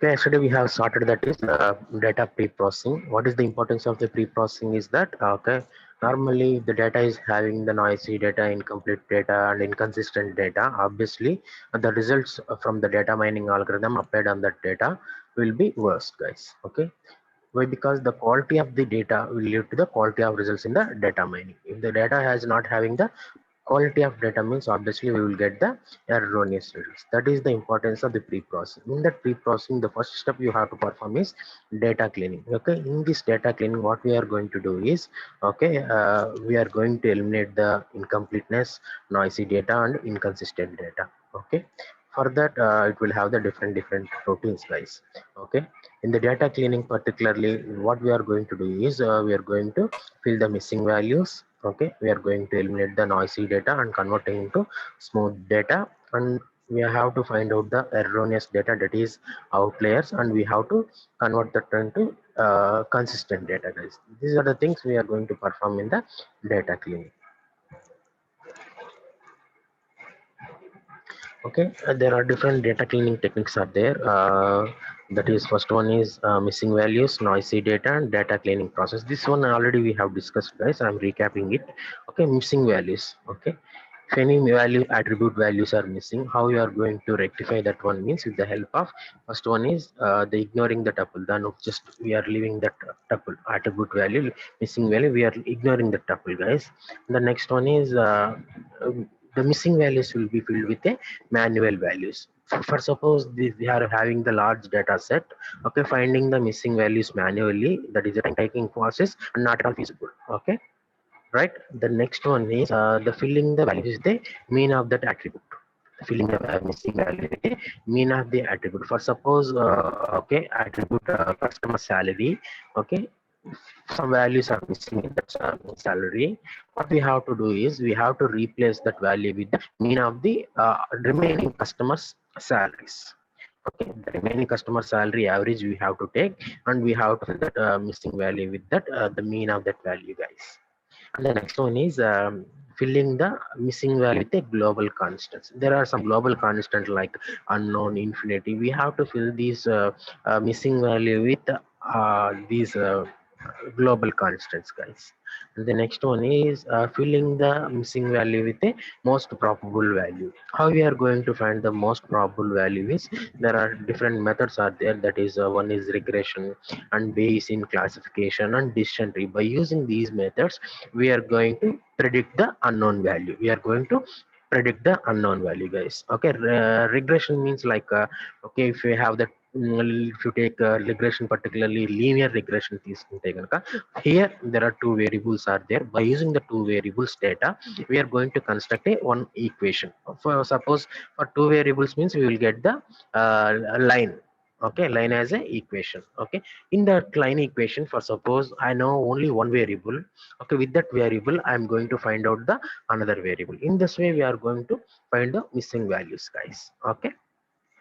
Okay, yesterday we have started that is data pre-processing. What is the importance of the pre-processing is that normally the data is having the noisy data, incomplete data, and inconsistent data. Obviously, the results from the data mining algorithm applied on that data will be worse, guys. Okay, why? Because the quality of the data will lead to the quality of results in the data mining. If the data has not having the quality of data, means obviously we will get the erroneous results. That is the importance of the pre-processing. In that pre-processing, the first step you have to perform is data cleaning. Okay, in this data cleaning, what we are going to do is, we are going to eliminate the incompleteness, noisy data, and inconsistent data. Okay, for that it will have the different routines, guys. Okay, in the data cleaning particularly, what we are going to do is we are going to fill the missing values. Okay, we are going to eliminate the noisy data and converting into smooth data, and we have to find out the erroneous data, that is outliers, and we have to convert that into consistent data, guys. These are the things we are going to perform in the data cleaning. Okay, there are different data cleaning techniques are there. That is, first one is missing values, noisy data, and data cleaning process. This one already we have discussed, guys. I'm recapping it. Okay, missing values. Okay, if any value attribute values are missing, how you are going to rectify that one means with the help of first one is the ignoring the tuple. Then just we are leaving that tuple attribute value missing value. We are ignoring the tuple, guys. The next one is the missing values will be filled with a manual values. For suppose we are having the large data set, okay, finding the missing values manually, that is a time taking process and not at all feasible. Okay, right. The next one is the filling the values, the mean of that attribute. Filling the missing value with the mean of the attribute. For suppose okay, attribute customer salary. Okay, some values are missing in that salary. What we have to do is we have to replace that value with the mean of the remaining customers salaries. Okay, the remaining customer salary average we have to take, and we have to fill that missing value with that the mean of that value, guys. And the next one is filling the missing value with a global constants. There are some global constant like unknown, infinity. We have to fill these missing value with these global constants, guys. And the next one is filling the missing value with a most probable value. How we are going to find the most probable value is there are different methods are there. That is one is regression and Bayesian classification and decision tree. By using these methods, we are going to predict the unknown value. We are going to predict the unknown value, guys. Okay, regression means like okay, if you have the if you take regression, particularly linear regression తీసుకుంటే గనుక, here there are two variables are there. By using the two variables data, we are going to construct a one equation. For suppose for two variables means we will get the line. Okay, line as a equation. Okay, in that line equation, for suppose I know only one variable. Okay, with that variable I am going to find out the another variable. In this way we are going to find the missing values, guys. Okay,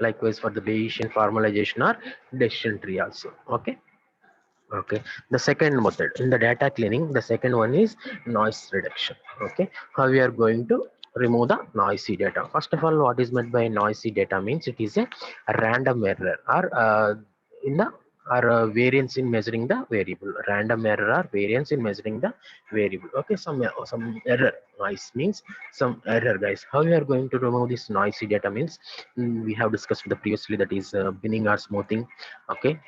likewise for the Bayesian formalization or decision tree also. Okay, okay. The second method in the data cleaning, the second one is noise reduction. Okay, how we are going to remove the noisy data. First of all, what is meant by noisy data means it is a random error or in the or variance in measuring the variable. Random error or variance in measuring the variable. Okay, some error. Noise means some error, guys. How we are going to remove this noisy data means we have discussed the previously, that is binning or smoothing. Okay,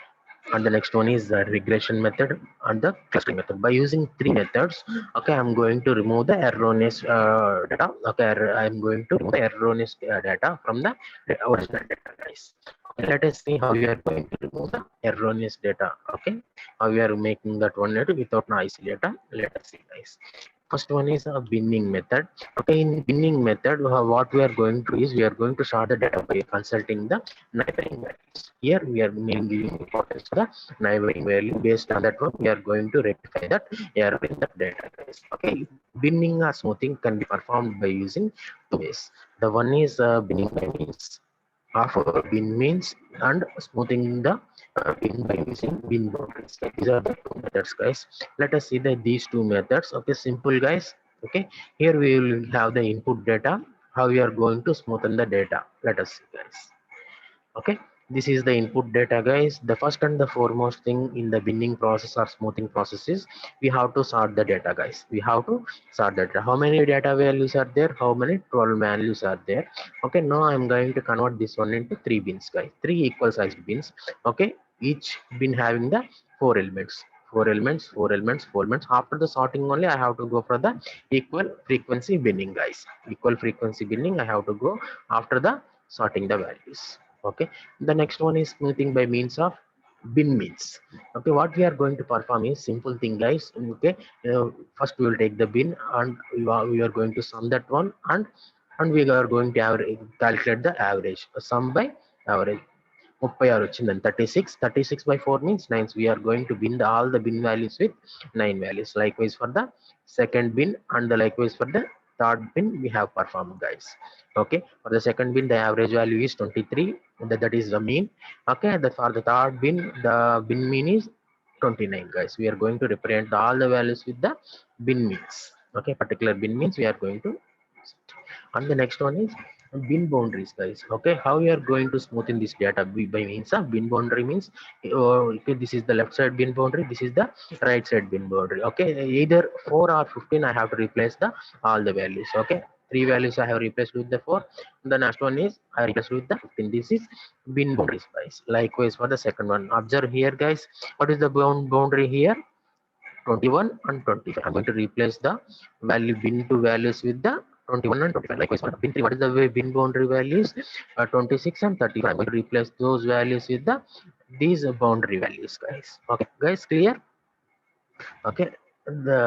and the next one is the regression method and the clustering method. By using three methods, okay, I'm going to remove the erroneous data. Okay, I'm going to remove the erroneous data from the original data, guys. Okay, let us see how we are going to remove the erroneous data. Okay, how we are making that one data without noisy data. Let us see, guys. First one is a binning method. Okay, in binning method, what we are going to is we are going to sort the data by consulting the neighboring values. Here we are giving importance to the neighboring value. Based on that one, we are going to rectify that error in the data, guys. Okay, binning or smoothing can be performed by using two ways. The one is binning by means of bin means and smoothing the bin by using bin boundaries. These are the two methods, guys. Let us see these two methods. Okay, simple, guys. Okay, here we will have the input data. How we are going to smoothen the data. Let us see, guys. Okay, This is the input data, guys. The first and the foremost thing in the binning process or smoothing process is we have to sort the data, guys. We have to sort the data. How many data values are there? How many 12 values are there? Okay, now I'm going to convert this one into three bins, guys. Three equal sized bins. Okay, each bin having the four elements. Four elements, four elements, four elements. After the sorting only, I have to go for the equal frequency binning, guys. Equal frequency binning, I have to go after the sorting the values. Okay, the next one is smoothing by means of bin means. Okay, what we are going to perform is simple thing, guys. Okay, first we will take the bin and we are going to sum that one, and we are going to calculate the average, sum by average. 36 వచ్చిందని 36 by 4 means 9. We are going to bin all the bin values with 9 values. Likewise for the second bin and the likewise for the third bin we have performed, guys. Okay, for the second bin the average value is 23, that is the mean. Okay, that for the third bin the bin mean is 29, guys. We are going to represent all the values with the bin means. Okay, particular bin means we are going to, and the next one is bin boundaries, guys. Okay, how we are going to smoothen this data by means of bin boundary means, okay, this is the left side bin boundary, this is the right side bin boundary. Okay, either 4 or 15 I have to replace the all the values. Okay, three values I have replaced with the 4, the next one is I replaced with the 15. This is bin boundaries, guys. Likewise for the second one, observe here, guys, what is the boundary here? 21 and 25. I'm going to replace the value bin two values with the 21 and 25. Likewise for bin 3, what is the way bin boundary values? 26 and 35. I'm going to replace those values with the these boundary values, guys. Okay, guys, clear? Okay, the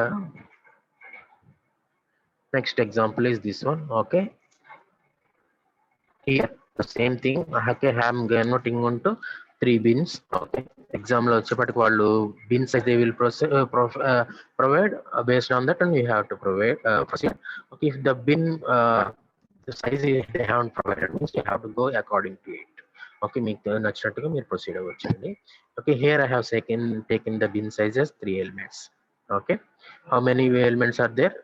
next example is this one. Okay, here the same thing. Okay, I'm converting onto three bins. Okay, exam lo వచ్చేపటికి వాళ్ళు bin size they will provide based on that, and we have to provide proceed. Okay, if the bin the size they haven't provided means you have to go according to it. Okay, మీకు నచ్చినట్టుగా మీరు proceed అవ్వచ్చండి. Okay, here I have taken the bin sizes 3 elements. Okay, how many elements are there?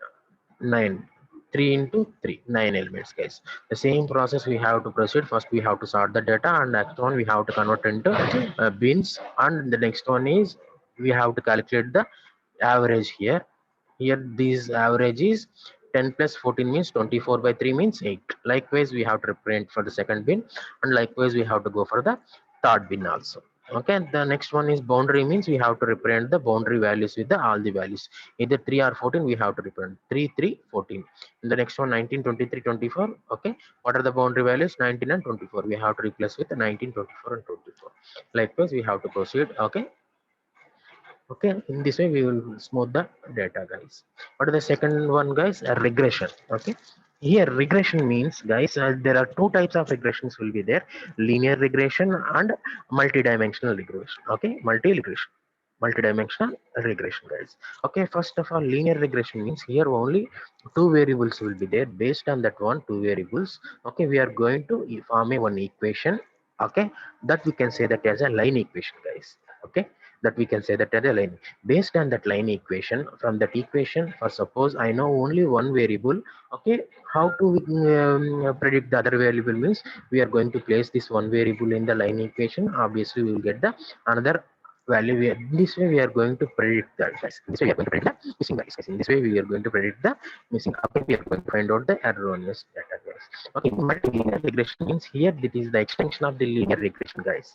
9. 3 into 3, 9 elements, guys. The same process we have to proceed. First we have to sort the data, and next one we have to convert into bins, and the next one is we have to calculate the average here. Here this average is 10 plus 14 means 24 by 3 means 8. Likewise we have to represent for the second bin, and likewise we have to go for the third bin also. Okay, the next one is boundary means we have to represent the boundary values with the all the values, either 3 or 14. We have to represent 3, 3, 14. In the next one 19, 23, 24. Okay, what are the boundary values? 19 and 24. We have to replace with the 19, 24 and 24. Likewise we have to proceed. Okay, okay, in this way we will smooth the data, guys. What is the second one, guys? A regression. Okay, here regression means, guys, there are two types of regressions will be there: linear regression and multi-dimensional regression. Okay, multi-dimensional regression, guys. Okay, first of all, linear regression means here only two variables will be there. Based on that one two variables, okay, we are going to form a one equation. Okay, that we can say that as a line equation, guys. Okay, that we can say that as a line. Based on that line equation, from that equation, for suppose I know only one variable. Okay, how to predict the other variable means we are going to place this one variable in the line equation. Obviously we will get the another value. This way we are going to predict that, guys. This way we are going to predict the missing values, guys. In this way we are going to predict the missing. Okay, we are going to find out the erroneous data, guys. Okay, multilinear regression means here that is the extension of the linear regression, guys.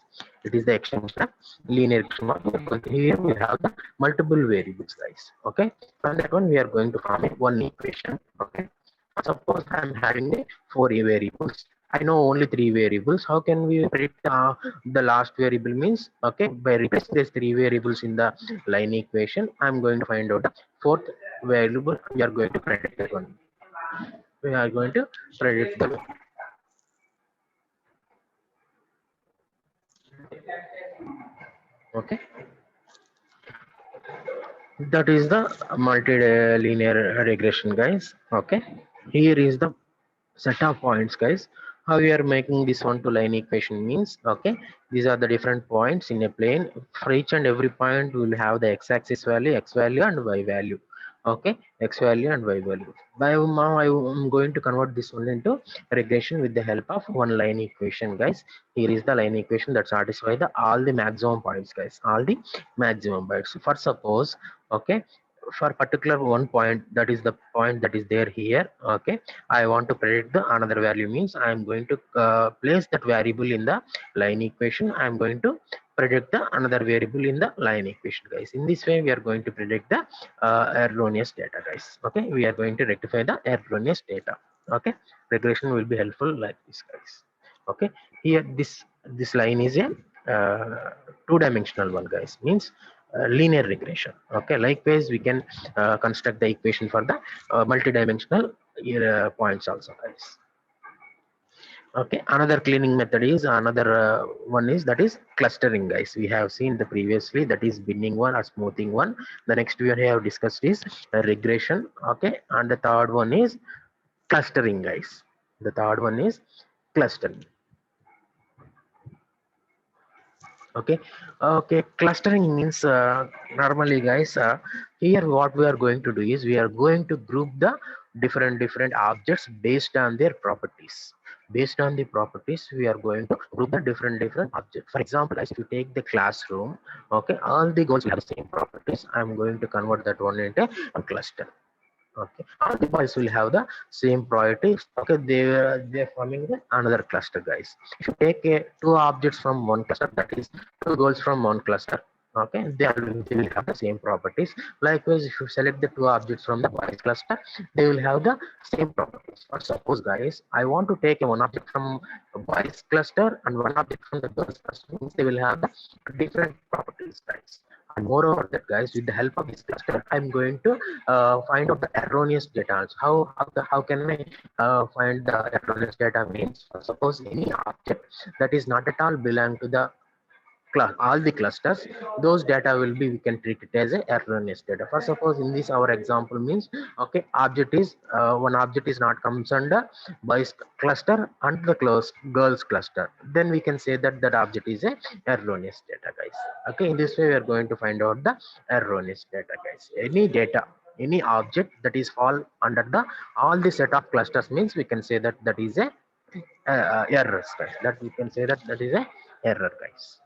It is the extension of linear regression. Here we have the multiple variables, guys. Okay, from that one we are going to form a one equation. Okay, suppose I am having a four variables. I know only three variables. How can we predict the last variable means? Okay, by replacing these three variables in the line equation, I'm going to find out the fourth variable. We are going to predict that one. We are going to predict the one. Okay, that is the multi-linear regression, guys. Okay, here is the set of points, guys. How we are making this one to line equation means, okay, these are the different points in a plane. For each and every point we will have the x-axis value, x value and y value. Okay, x value and y value. By now I am going to convert this one into regression with the help of one line equation, guys. Here is the line equation that satisfies the all the maximum points, guys, all the maximum points. For suppose, okay, for particular one point, that is the point that is there here, okay, I want to predict the another value, means I am going to place that variable in the line equation. I am going to predict the another variable in the line equation, guys. In this way we are going to predict the erroneous data, guys. Okay, we are going to rectify the erroneous data. Okay, regression will be helpful like this, guys. Okay, here this line is a two-dimensional one, guys, means linear regression. Okay, likewise we can construct the equation for the multi-dimensional points also, guys. Okay, another cleaning method is another one is that is clustering, guys. We have seen the previously, that is binning one or smoothing one. The next we have discussed is regression. Okay, and the third one is clustering, guys. The third one is clustering. Okay, okay, clustering means normally, guys, here what we are going to do is we are going to group the different objects based on their properties. Based on the properties we are going to group the different objects. For example, guys, if you take the classroom, okay, all the goals will have the same properties. I'm going to convert that one into a cluster. Okay, all the boys will have the same priorities. Okay, they're forming the another cluster, guys. If you take two objects from one cluster, that is two goals from one cluster, okay, they will have the same properties. Likewise, if you select the two objects from the boys cluster, they will have the same properties. For suppose, guys, I want to take one object from a boys cluster and one object from the girls cluster, means they will have the different properties, guys. And moreover that, guys, with the help of this cluster, I'm going to find out the erroneous data. How can I find the erroneous data? Means suppose any object that is not at all belong to the class, all the clusters, those data will be, we can treat it as a erroneous data. For suppose in this our example means, okay, object is one object is not comes under boys cluster and the close girls cluster, then we can say that that object is a erroneous data, guys. Okay, in this way we are going to find out the erroneous data, guys. Any data, any object that is fall under the all the set of clusters, means we can say that that is a error, guys. That we can say that that is a error, guys.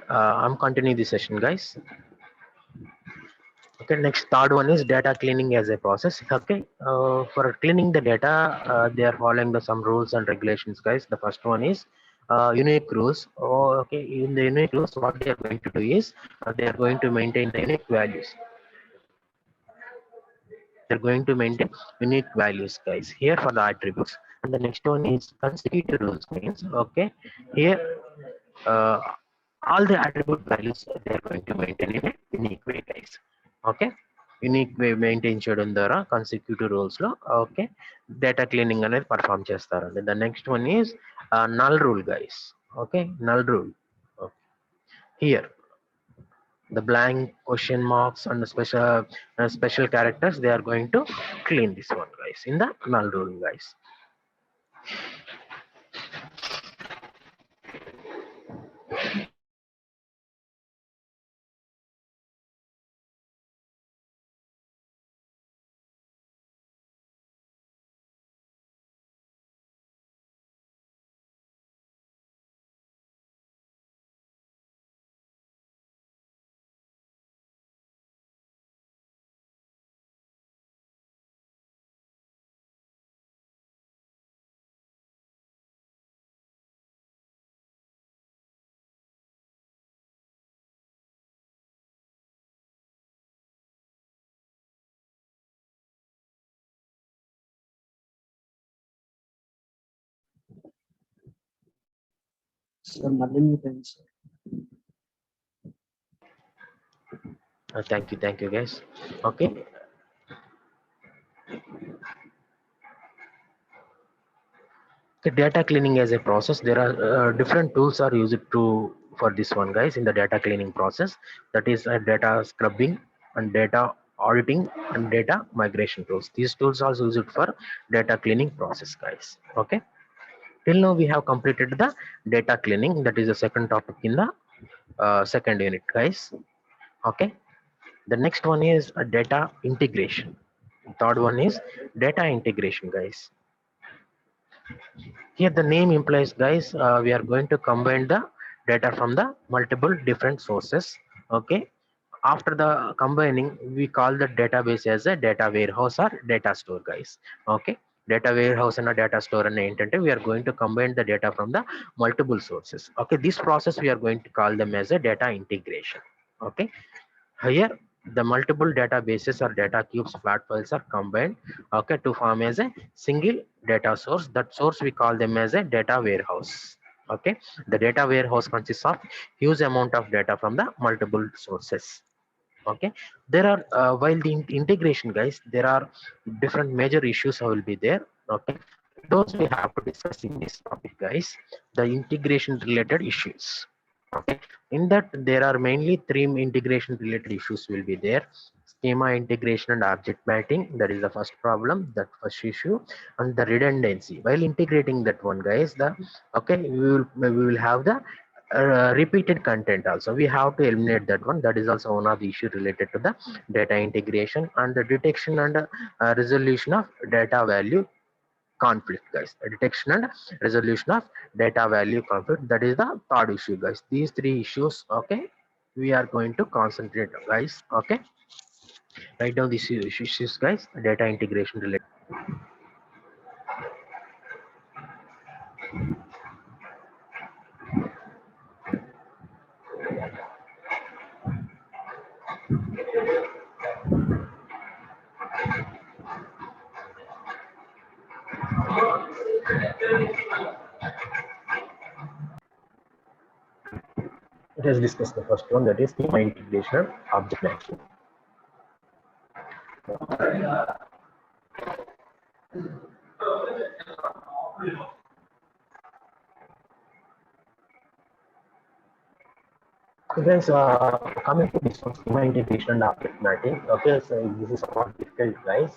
I'm continuing the session, guys. Okay, next third one is data cleaning as a process. Okay, for cleaning the data, they are following the some rules and regulations, guys. The first one is unique rules. Oh, okay, in the unique rules, what they are going to do is they are going to maintain the unique values. They're going to maintain unique values, guys, here for the attributes. And the next one is consecutive rules, means okay, here uh, all the attribute values they're going to maintain in a unique way, guys. Okay, unique way maintain చేయడం ద్వారా consecutive rules లో okay data cleaning అనేది perform చేస్తారండి. The next one is null rule, guys. Okay, null rule. Okay. Here the blank question marks and the special characters, they are going to clean this one, guys, in the null rule, guys. Sir, Malini Pens. Thank you, guys. Okay, the data cleaning as a process, there are different tools are used to for this one, guys, in the data cleaning process. That is data scrubbing and data auditing and data migration tools. These tools are used for data cleaning process, guys. Okay, till now we have completed the data cleaning. That is the second topic in the second unit, guys. Okay, the next one is a data integration. Third one is data integration, guys. Here the name implies, guys, we are going to combine the data from the multiple different sources. Okay, after the combining, we call the database as a data warehouse or data store, guys. Okay, data warehouse and a data store and ఏంటంటే we are going to combine the data from the multiple sources. Okay, this process we are going to call them as a data integration. Okay, here the multiple databases or data cubes flat files are combined, okay, to form as a single data source. That source we call them as a data warehouse. Okay, the data warehouse consists of huge amount of data from the multiple sources. Okay, there are while the integration, guys, there are different major issues will be there. Okay, those we have to discuss in this topic, guys, the integration related issues. Okay, in that there are mainly three integration related issues will be there: schema integration and object mapping. That is the first problem, that first issue. And the redundancy while integrating that one, guys, the okay, we will have the repeated content also. We have to eliminate that one. That is also one of the issue related to the data integration. And the detection and resolution of data value conflict, guys. Detection and resolution of data value conflict, that is the third issue, guys. These three issues, okay, we are going to concentrate, guys. Okay, write down these issues, guys. Data integration related. Let us discuss the first one, that is schema integration and object mapping. So guys, coming to this one, schema integration and object mapping. Okay, so this is somewhat difficult, guys.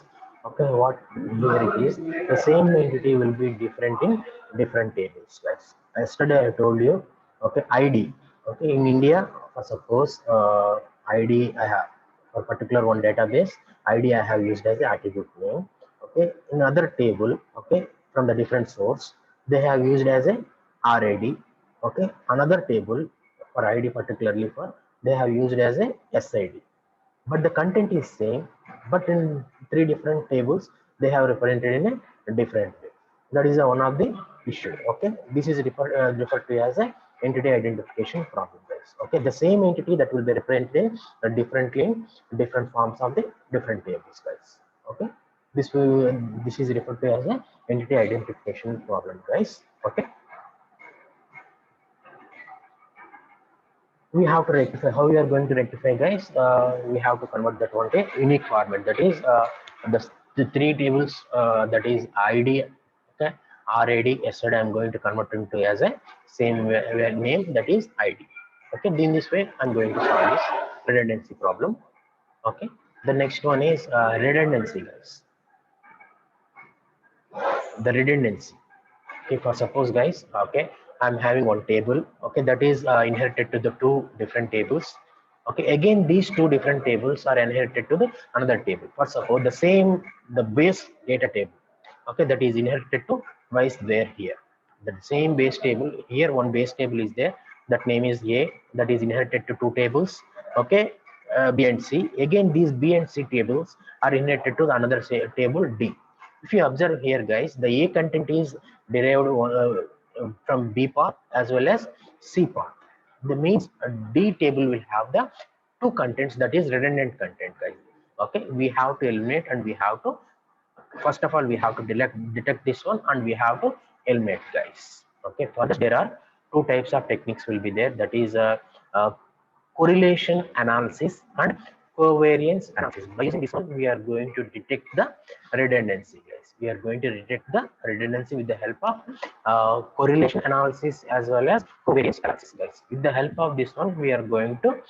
Okay, what here it is, the same entity will be different in different tables, guys. Yesterday I told you, okay, ID. Okay, in India, suppose ID I have for particular one database, ID I have used as the attribute name. Okay, in other table, okay, from the different source, they have used as a RID. Okay, another table, For ID particularly for they have used as a SID, but the content is same, but in three different tables they have represented in a different way. That is one of the issue. Okay, this is referred to as a entity identification problem, guys. Okay, the same entity that will be represented differently in different forms of the different tables, guys. Okay, this is referred to as a entity identification problem, guys. Okay, we have to rectify. How we are going to rectify, guys? We have to convert that one to unique format, that is the, the three tables, that is id, okay, rad, sd, I'm going to convert into as a same name, that is id. Okay, in this way I'm going to solve this redundancy problem. Okay, the next one is redundancy, guys. The redundancy, okay, for suppose, guys, okay, I'm having one table, okay, that is inherited to the two different tables. Okay, again these two different tables are inherited to the another table. For suppose the same, the base data table, okay, that is inherited to twice there here. The same base table here, one base table is there, that name is a, that is inherited to two tables. Okay, b and c, again these b and c tables are inherited to the another table d. If you observe here, guys, the A content is derived from B part as well as C part. That means a D table will have the two contents, that is redundant content, guys. Okay, we have to eliminate, and we have to, first of all, we have to detect this one, and we have to eliminate, guys. Okay, for this there are two types of techniques will be there, that is a correlation analysis and covariance analysis. By using this one, we are going to detect the redundancy, guys. We are going to detect the redundancy with the help of correlation analysis as well as covariance analysis, guys. With the help of this one, we are going to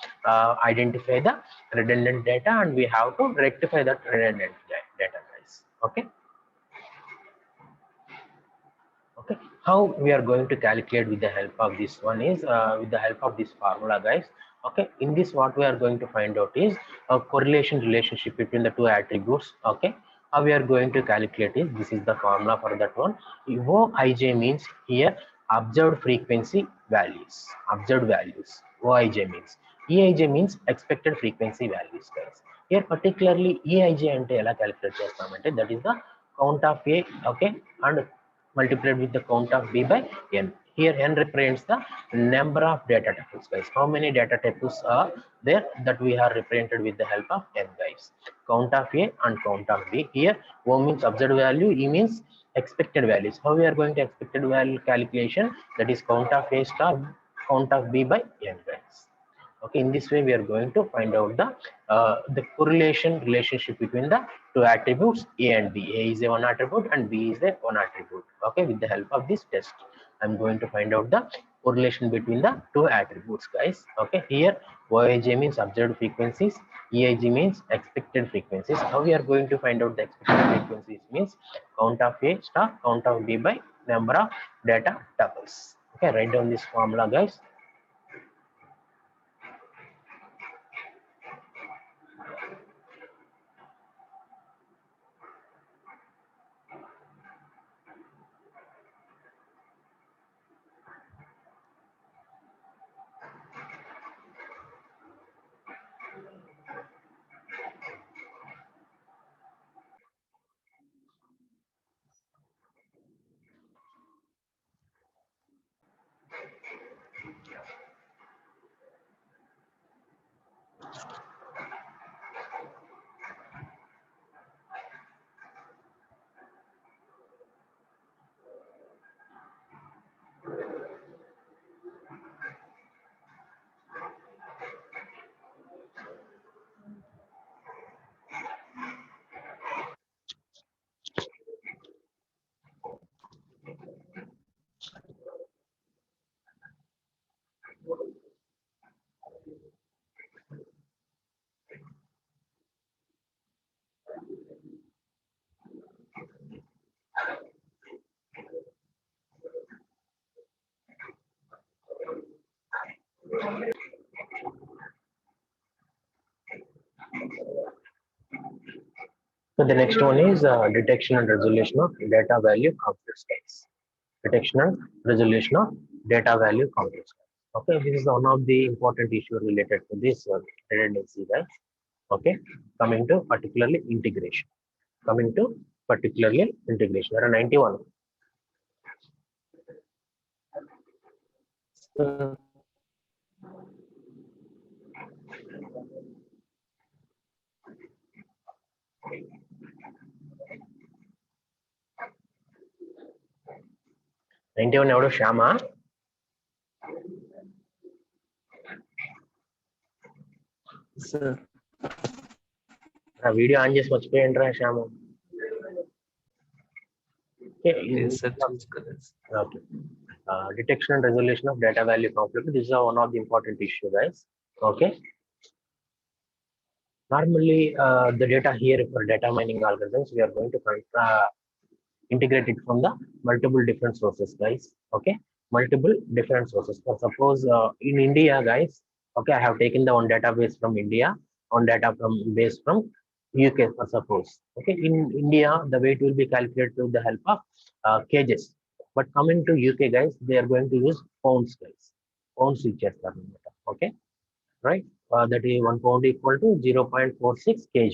identify the redundant data, and we have to rectify that redundant data, guys. Okay. Okay, how we are going to calculate with the help of this one is with the help of this formula, guys. Okay, in this what we are going to find out is a correlation relationship between the two attributes. Okay, how we are going to calculate is, this is the formula for that one. OIJ means here observed frequency values, observed values. OIJ means, EIJ means expected frequency values, guys. Here particularly EIJ ante ela calculate chestamante, that is the count of A, okay, and multiplied with the count of B by n. Here n represents the number of data tuples, guys. How many data tuples are there, that we are represented with the help of n, guys. Count of A and count of B. Here O means observed value, E means expected values. How we are going to expected value calculation, that is count of A star count of B by n, guys. Okay, in this way we are going to find out the correlation relationship between the two attributes A and B. A is a one attribute and B is a one attribute. Okay, with the help of this test, I'm going to find out the correlation between the two attributes, guys. Okay, here OIJ means observed frequencies, EIG means expected frequencies. How we are going to find out the expected frequencies means count of A star count of B by number of data tuples. Okay, write down this formula, guys. So the next one is detection and resolution of data value complex, guys. Detection and resolution of data value complex. Okay, this is one of the important issue related to this redundancy, guys. Okay, coming to particularly integration. Coming to particularly integration. There are 91. Sir, 91 ఎవడు Shyama sir. Video on చేసి మర్చిపోయిండ్రా Shyam. Yes, sir. చూసుకోలేదు. Okay. Detection and resolution of data value conflict. This is one of the important issue, guys. Okay. Normally, the data here for data mining algorithms, we are going to integrate it from the multiple different sources, guys. Okay, multiple different sources. For suppose in India, guys. Okay, I have taken the one database from India, one data from base from UK. For suppose, okay, in India, the weight will be calculated with the help of kgs. But coming to UK, guys, they are going to use pounds, guys. Pounds features, okay, right? That is 1 pound equal to 0.46 kg.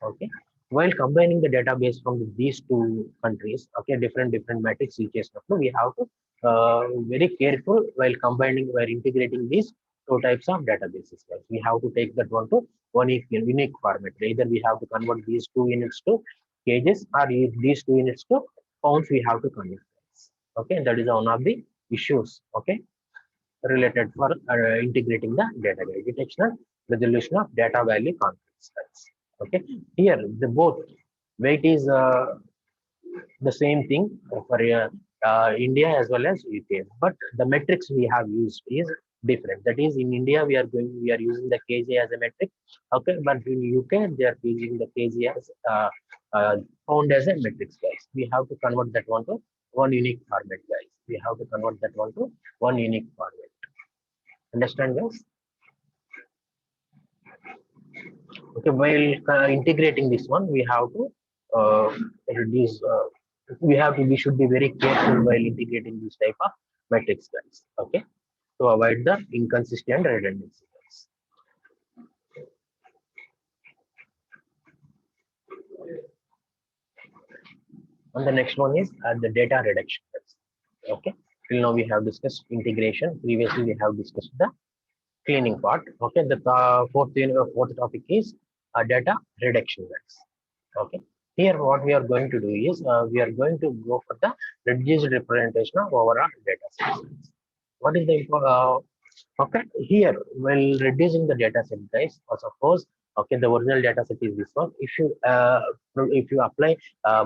Okay, while combining the database from these two countries, okay, different metrics features, we have to very careful while combining, while integrating these two types of databases, guys. We have to take that one to one unique format. Either we have to convert these two units to kgs, or these two units to pounds we have to convert, guys. Okay, that is one of the issues, okay, related for integrating the data, detection and resolution of data value conflicts, guys. Okay, here the both weight is the same thing for India as well as UK, but the metrics we have used is different. That is, in India we are using the kg as a metric, okay, but in UK they are using the kg as pound as a metric, guys. We have to convert that one to one unique format, guys. We have to convert that one to one unique format. Understand, guys? Okay, while integrating this one, we have to reduce. We should be very careful while integrating this type of metrics, guys. Okay, to avoid the inconsistent redundancy, guys. And the next one is the data reduction, guys. Okay, till now we have discussed integration. Previously, we have discussed the cleaning part. Okay, the fourth topic is data reduction, guys. Okay, here what we are going to do is we are going to go for the reduced representation of overall data sets. What is the okay, here while reducing the data set, guys, or suppose, okay, the original data set is this one. If you apply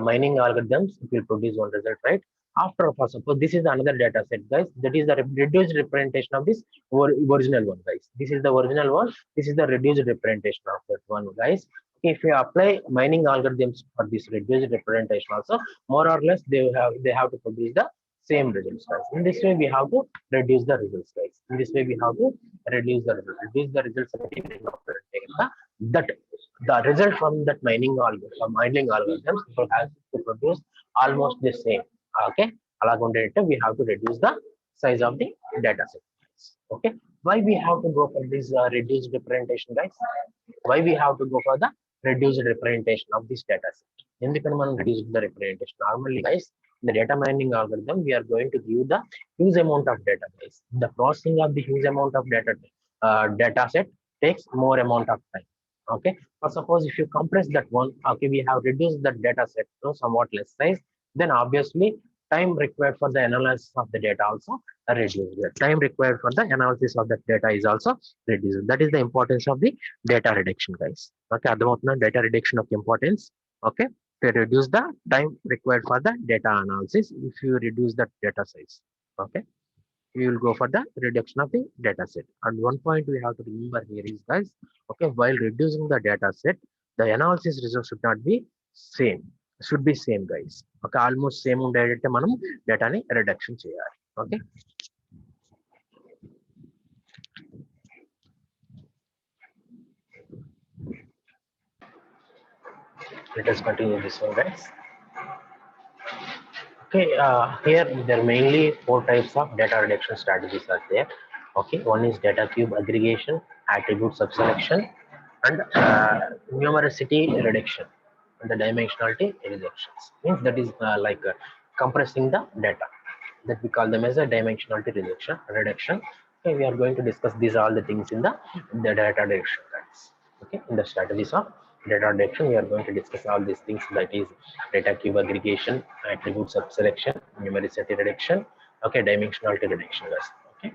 mining algorithms, it will produce one result, right? After, for suppose this is another data set, guys, that is the reduced representation of this original one, guys. This is the original one, this is the reduced representation of that one, guys. If you apply mining algorithms for this reduced representation also, more or less they have to produce the same results, guys. In this way we have to reduce the results, guys. In this way we have to reduce the results. That the result from that mining algorithms has to produce almost the same. Okay, we have to reduce the size of the data set. Okay, why we have to go for this reduced representation, guys? Why we have to go for the reduced representation of this data set? ఎందుకని మనం reduce the representation? Normally, guys, the data mining algorithm, we are going to give the huge amount of data, guys. The processing of the huge amount of data set takes more amount of time. Okay, or suppose if you compress that one, okay, we have reduced that data set to somewhat less size, then obviously time required for the analysis of the data also reduced. The time required for the analysis of that data is also reduced. That is the importance of the data reduction, guys. Okay, data reduction of importance. Okay, to reduce the time required for the data analysis. If you reduce that data size, okay, we will go for the reduction of the data set. And one point we have to remember here is, guys, okay, while reducing the data set, the analysis result should not be same. Should be same, guys. Okay, almost same ఉండేటట్టు మనం డేటాని reduction చేయాలి. Okay, let us continue this one, guys. Okay, here there are mainly 4 types of data reduction strategies are there. Okay, one is data cube aggregation, attribute subselection, and numericity reduction, and the dimensionality reductions. Means that is compressing the data, that we call them as a dimensionality reduction. Okay, we are going to discuss these all the things in the data reduction guys. Okay, in the strategies of data reduction, we are going to discuss all these things, that is data cube aggregation, attribute subselection, numericity reduction, okay, dimensionality reduction guys. Okay.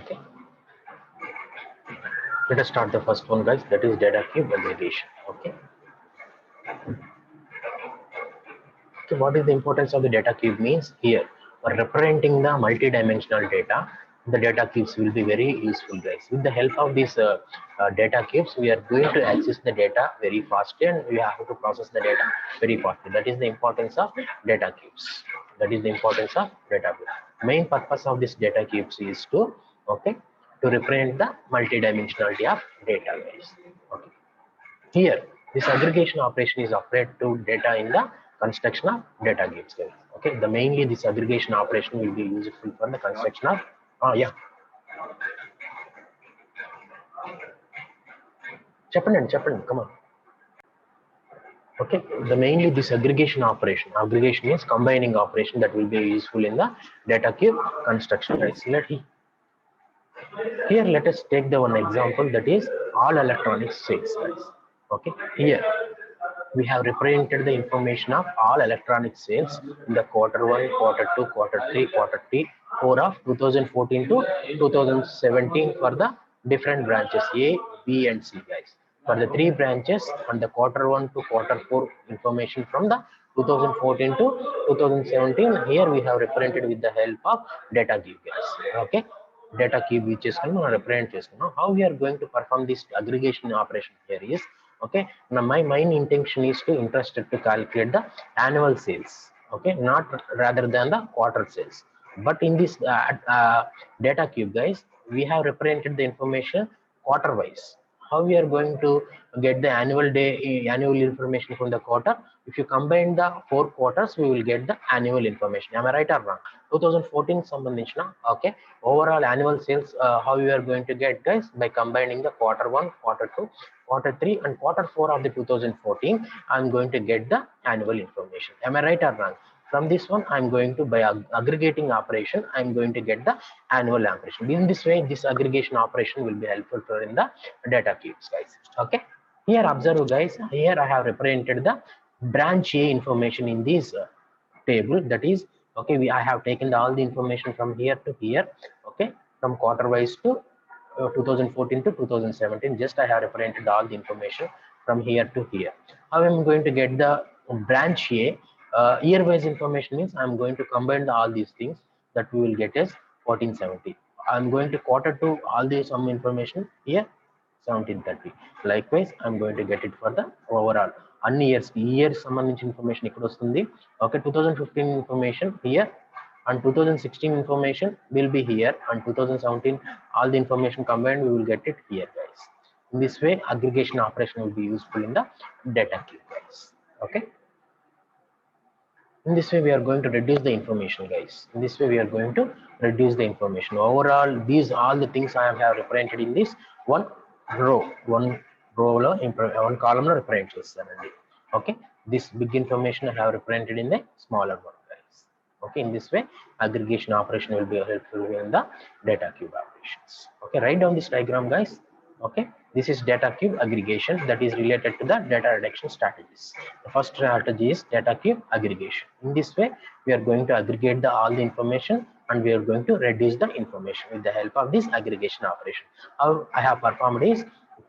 Okay. Let us start the first one, guys. That is data cube aggregation. Okay. So what is the importance of the data cube means here? For representing the multi-dimensional data, the data cubes will be very useful, guys. With the help of these data cubes, we are going to access the data very fast, and we have to process the data very fast. That is the importance of data cubes. That is the importance of data cubes. Main purpose of this data cubes is to, okay, to represent the multi-dimensionality of data, guys. Okay. Here, this aggregation operation is applied to data in the construction of data cubes. Okay, the mainly this aggregation operation will be useful for the construction of. Yeah. చెప్పండి, come on. Okay, the mainly this aggregation operation. Aggregation means combining operation that will be useful in the data cube construction. Here, let us take the one example, that is all electronic sales, guys. Okay, here we have represented the information of all electronic sales in the Q1, Q2, Q3, Q4 of 2014 to 2017 for the different branches A, B, and C, guys. For the three branches, and the Q1 to Q4 information from the 2014 to 2017, here we have represented with the help of data cube, guys. Okay, data cube which is represent chestunna. How we are going to perform this aggregation operation here is, okay, now my main intention is to interested to calculate the annual sales, okay, not rather than the quarter sales. But in this data cube, guys, we have represented the information quarter wise. How we are going to get the annual information from the quarter? If you combine the 4 quarters, we will get the annual information. Am I right or wrong? 2014 sambandhinchina, okay, overall annual sales, how you are going to get, guys, by combining the Q1, Q2, Q3, and Q4 of the 2014. I'm going to get the annual information. Am I right or wrong? From this one, I'm going to, by aggregating operation, I'm going to get the annual operation. In this way, this aggregation operation will be helpful for in the data cubes, guys. Okay, here observe, guys, here I have represented the branch A information in this table. That is, okay, I have taken all the information from here to here, okay, from quarter wise to 2014 to 2017. Just I have represented all the information from here to here. How I'm going to get the branch A year wise information means I'm going to combine all these things, that we will get as 1470. I'm going to quarter to all the some information here 1730. Likewise, I'm going to get it for the overall అన్ని years సంబంధించిన information ఇక్కడ వస్తుంది. Okay, 2015 information here, and 2016 information will be here, and 2017 all the information combined we will get it here, guys. In this way, aggregation operation will be useful in the data cube, guys. Okay, in this way we are going to reduce the information, guys. In this way we are going to reduce the information. Overall, these all the things I have represented in this one row, one column represent. Okay, this big information I have represented in the smaller one, guys. Okay, in this way, aggregation operation will be helpful in the data cube operations. Okay, write down this diagram, guys. Okay, this is data cube aggregation that is related to the data reduction strategies. The first strategy is data cube aggregation. In this way, we are going to aggregate all the information and we are going to reduce the information with the help of this aggregation operation. How I have performed is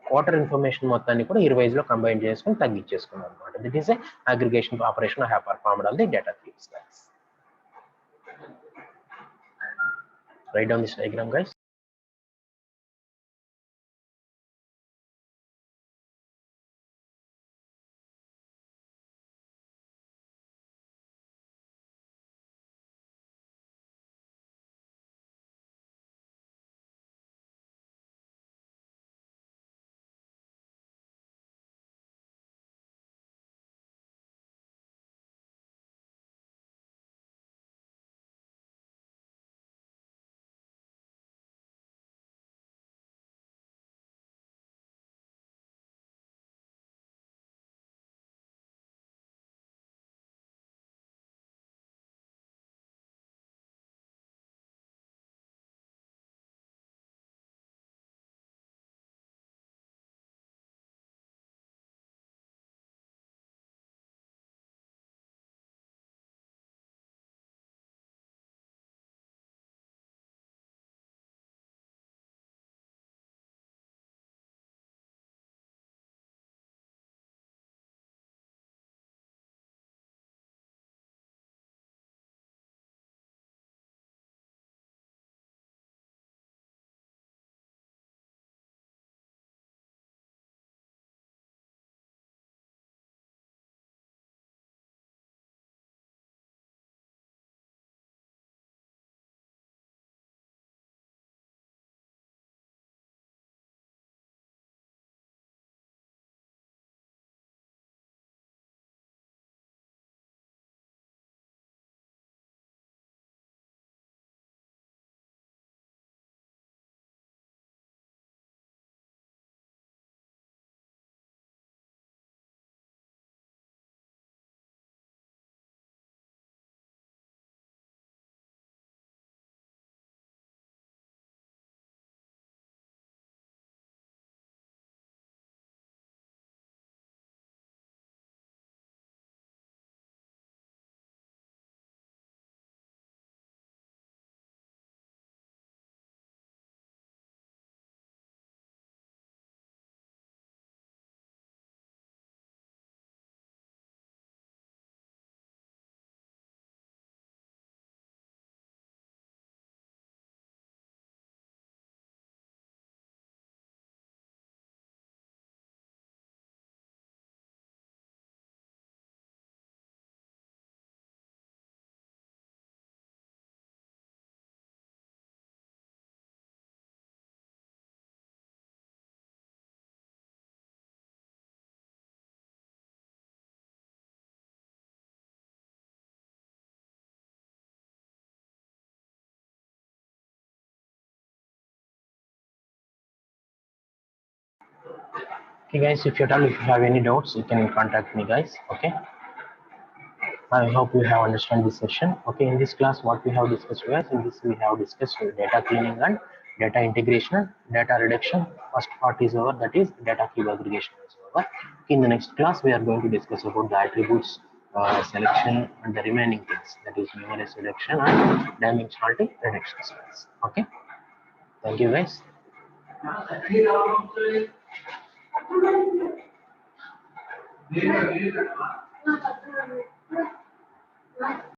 quarter information మొత్తాన్ని కూడా 20 లో combine చేసుకొని తగ్గించేసుకున్నాం అన్నమాట. That is a aggregation operation I have performed on the data cubes, guys. Write down this diagram, guys. Okay, guys, if you have any doubts, you can contact me, guys. Okay, I hope you have understand this session. Okay, in this class, what we have discussed, guys, in this we have discussed data cleaning and data integration, data reduction. First part is over, that is data cube aggregation is over. Okay, in the next class, we are going to discuss about the attributes selection and the remaining things, that is numerous reduction and dimensionality reduction. Okay, thank you, guys.